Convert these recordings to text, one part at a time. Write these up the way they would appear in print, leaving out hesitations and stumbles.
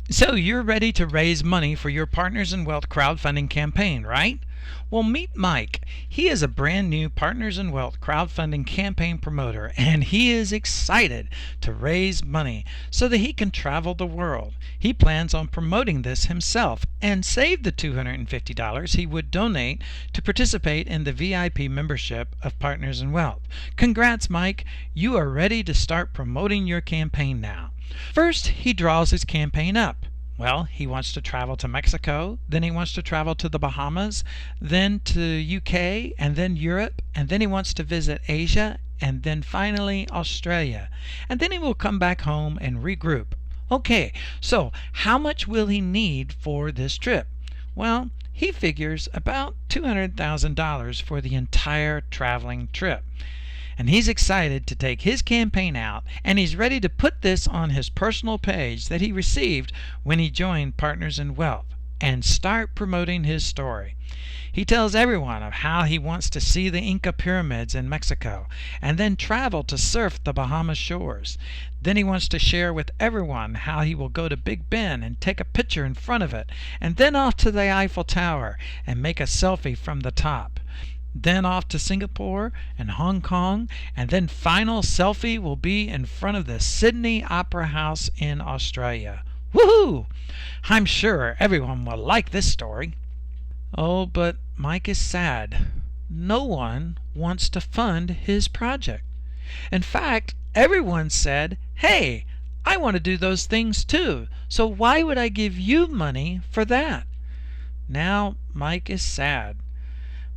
So you're ready to raise money for your Partners in Wealth crowdfunding campaign, right? Well, meet Mike. He is a brand new Partners in Wealth crowdfunding campaign promoter, and he is excited to raise money so that he can travel the world. He plans on promoting this himself and save the $250 he would donate to participate in the VIP membership of Partners in Wealth. Congrats, Mike. You are ready to start promoting your campaign now. First, he draws his campaign up. Well, he wants to travel to Mexico, then he wants to travel to the Bahamas, then to UK, and then Europe, and then he wants to visit Asia, and then finally Australia. And then he will come back home and regroup. Okay, so how much will he need for this trip? Well, he figures about $200,000 for the entire traveling trip. And he's excited to take his campaign out, and he's ready to put this on his personal page that he received when he joined Partners in Wealth and start promoting his story. He tells everyone of how he wants to see the Inca pyramids in Mexico and then travel to surf the Bahamas shores. Then he wants to share with everyone how he will go to Big Ben and take a picture in front of it, and then off to the Eiffel Tower and make a selfie from the top. Then off to Singapore and Hong Kong, and then final selfie will be in front of the Sydney Opera House in Australia. Woohoo! I'm sure everyone will like this story. Oh, but Mike is sad. No one wants to fund his project. In fact, everyone said, "Hey, I want to do those things too, so why would I give you money for that?" Now Mike is sad.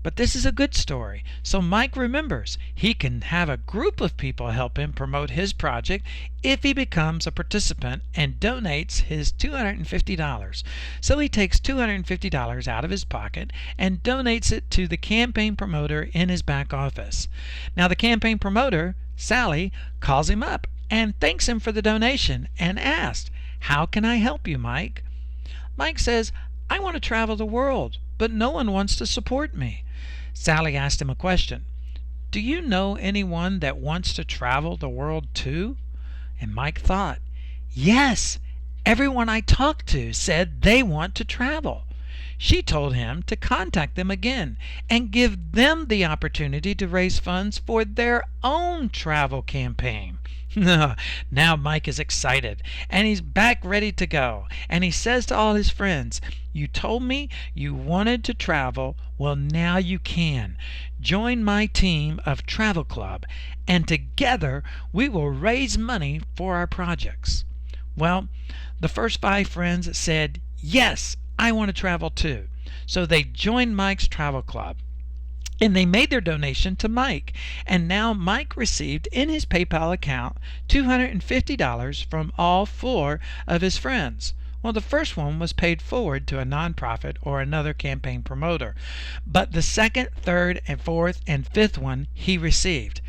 But this is a good story, so Mike remembers he can have a group of people help him promote his project if he becomes a participant and donates his $250. So he takes $250 out of his pocket and donates it to the campaign promoter in his back office. Now the campaign promoter, Sally, calls him up and thanks him for the donation and asks, "How can I help you, Mike?" Mike says, "I want to travel the world, but no one wants to support me." Sally asked him a question. "Do you know anyone that wants to travel the world too?" And Mike thought, "Yes, everyone I talked to said they want to travel." She told him to contact them again and give them the opportunity to raise funds for their own travel campaign. Now Mike is excited and he's back ready to go, and he says to all his friends, "You told me you wanted to travel. Well, now you can. Join my team of Travel Club, and together we will raise money for our projects." Well, the first 5 friends said, "Yes, I want to travel too." So they joined Mike's Travel Club. And they made their donation to Mike. And now Mike received in his PayPal account $250 from all 4 of his friends. Well, the first one was paid forward to a nonprofit or another campaign promoter. But the second, third, and fourth, and fifth one he received.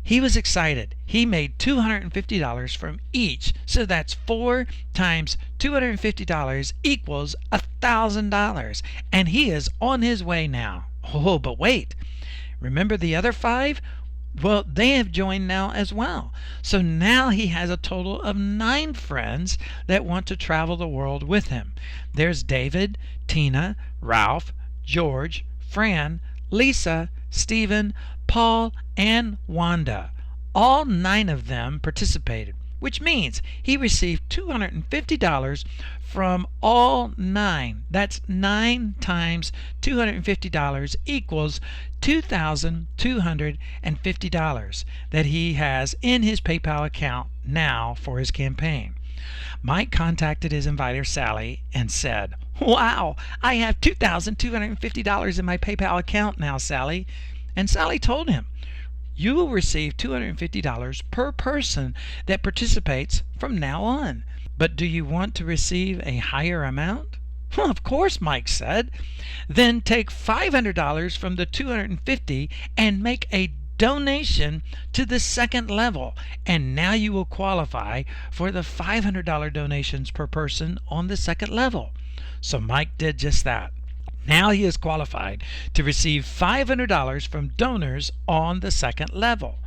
He was excited. He made $250 from each. So that's 4 times $250 equals $1,000. And he is on his way now. Oh, but wait. Remember the other 5? Well, they have joined now as well. So now he has a total of 9 friends that want to travel the world with him. There's David, Tina, Ralph, George, Fran, Lisa, Stephen, Paul, and Wanda. All 9 of them participated, which means he received $250 from all 9. That's 9 times $250 equals $2,250 that he has in his PayPal account now for his campaign. Mike contacted his inviter, Sally, and said, "Wow, I have $2,250 in my PayPal account now, Sally." And Sally told him, "You will receive $250 per person that participates from now on. But do you want to receive a higher amount?" "Well, of course," Mike said. "Then take $500 from the $250 and make a donation to the second level, and now you will qualify for the $500 donations per person on the second level." So Mike did just that. Now he is qualified to receive $500 from donors on the second level.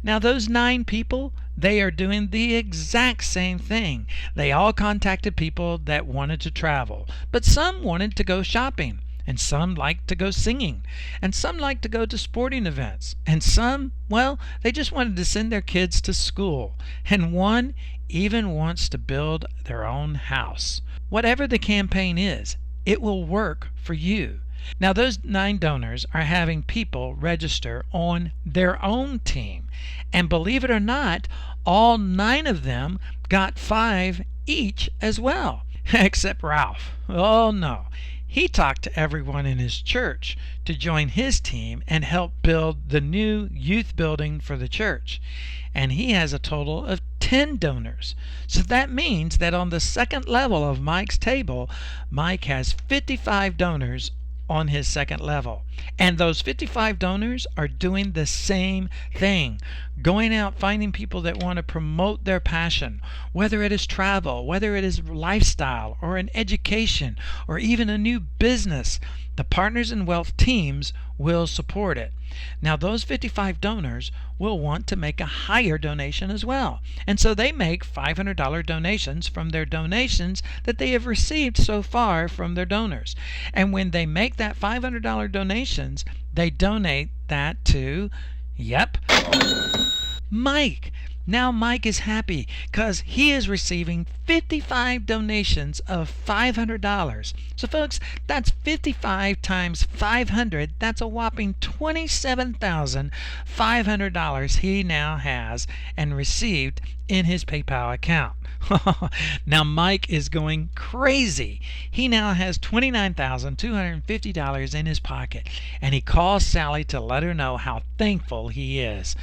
Now those 9 people, they are doing the exact same thing. They all contacted people that wanted to travel, but some wanted to go shopping, and some liked to go singing, and some liked to go to sporting events, and some, well, they just wanted to send their kids to school, and one even wants to build their own house. Whatever the campaign is, it will work for you. Now those 9 donors are having people register on their own team, and believe it or not, all 9 of them got 5 each as well, except Ralph. Oh no, he talked to everyone in his church to join his team and help build the new youth building for the church, and he has a total of 10 donors. So that means that on the second level of Mike's table, Mike has 55 donors on his second level. And those 55 donors are doing the same thing, going out finding people that want to promote their passion, whether it is travel, whether it is lifestyle, or an education, or even a new business. The Partners in Wealth teams will support it. Now those 55 donors will want to make a higher donation as well, and so they make $500 donations from their donations that they have received so far from their donors. And when they make that $500 donations, they donate that to, yep, Mike. Now Mike is happy because he is receiving 55 donations of $500. So folks, that's 55 times 500. That's a whopping $27,500 he now has and received in his PayPal account. Now Mike is going crazy. He now has $29,250 in his pocket, and he calls Sally to let her know how thankful he is.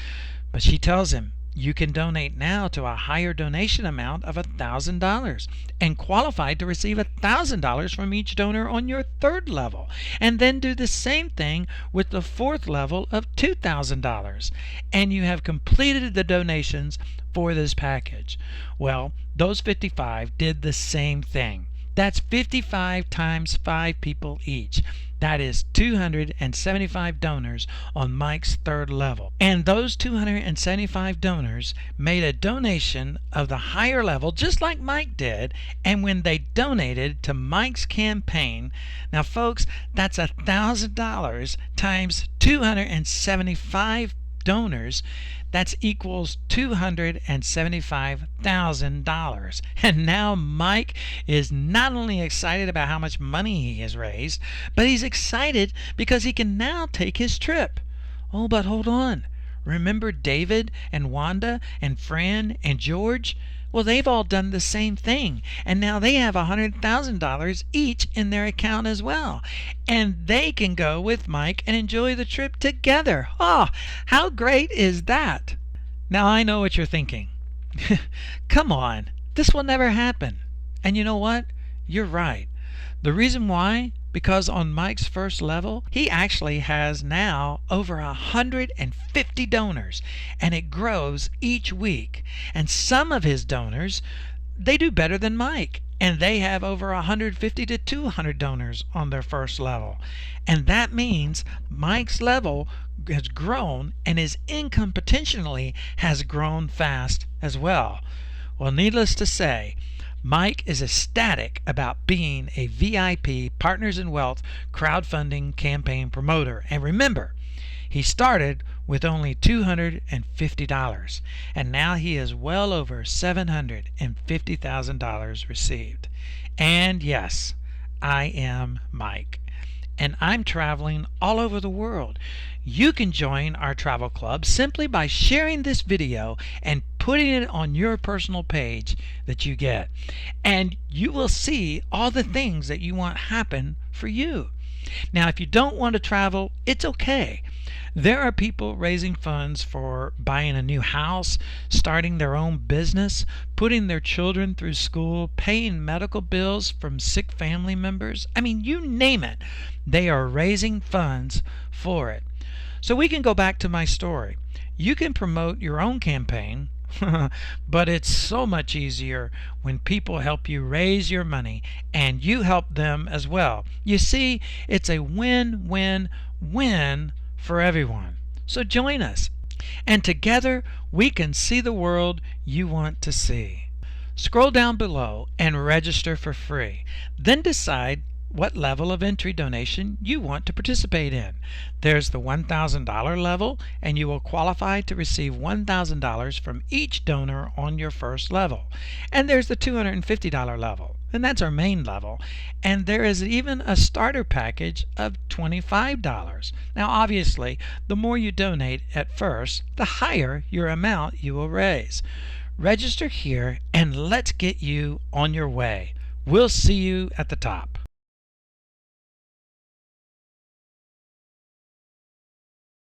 But she tells him, you can donate now to a higher donation amount of $1,000 and qualify to receive $1,000 from each donor on your third level, and then do the same thing with the fourth level of $2,000, and you have completed the donations for this package. Well, those 55 did the same thing. That's 55 times 5 people each. That is 275 donors on Mike's third level. And those 275 donors made a donation of the higher level just like Mike did, and when they donated to Mike's campaign, now folks, that's $1,000 times 275 donors. That equals $275,000. And now Mike is not only excited about how much money he has raised, but he's excited because he can now take his trip. Oh, but hold on. Remember David and Wanda and Fran and George? Well, they've all done the same thing, and now they have $100,000 each in their account as well, and they can go with Mike and enjoy the trip together. Oh, how great is that? Now I know what you're thinking. Come on, this will never happen. And you know what? You're right. The reason why? Because on Mike's first level, he actually has now over 150 donors, and it grows each week. And some of his donors, they do better than Mike, and they have over 150 to 200 donors on their first level. And that means Mike's level has grown, and his income potentially has grown fast as well. Well, needless to say, Mike is ecstatic about being a VIP Partners in Wealth crowdfunding campaign promoter. And remember, he started with only $250, and now he is well over $750,000 received. And yes, I am Mike, and I'm traveling all over the world. You can join our travel club simply by sharing this video and putting it on your personal page that you get. And you will see all the things that you want happen for you. Now, if you don't want to travel, it's okay. There are people raising funds for buying a new house, starting their own business, putting their children through school, paying medical bills from sick family members. I mean, you name it. They are raising funds for it. So we can go back to my story. You can promote your own campaign But it's so much easier when people help you raise your money and you help them as well. You see, it's a win-win-win for everyone. So join us, and together we can see the world you want to see. Scroll down below and register for free. Then decide what level of entry donation you want to participate in. There's the $1,000 level, and you will qualify to receive $1,000 from each donor on your first level. And there's the $250 level, and that's our main level. And there is even a starter package of $25. Now obviously, the more you donate at first, the higher your amount you will raise. Register here and let's get you on your way. We'll see you at the top.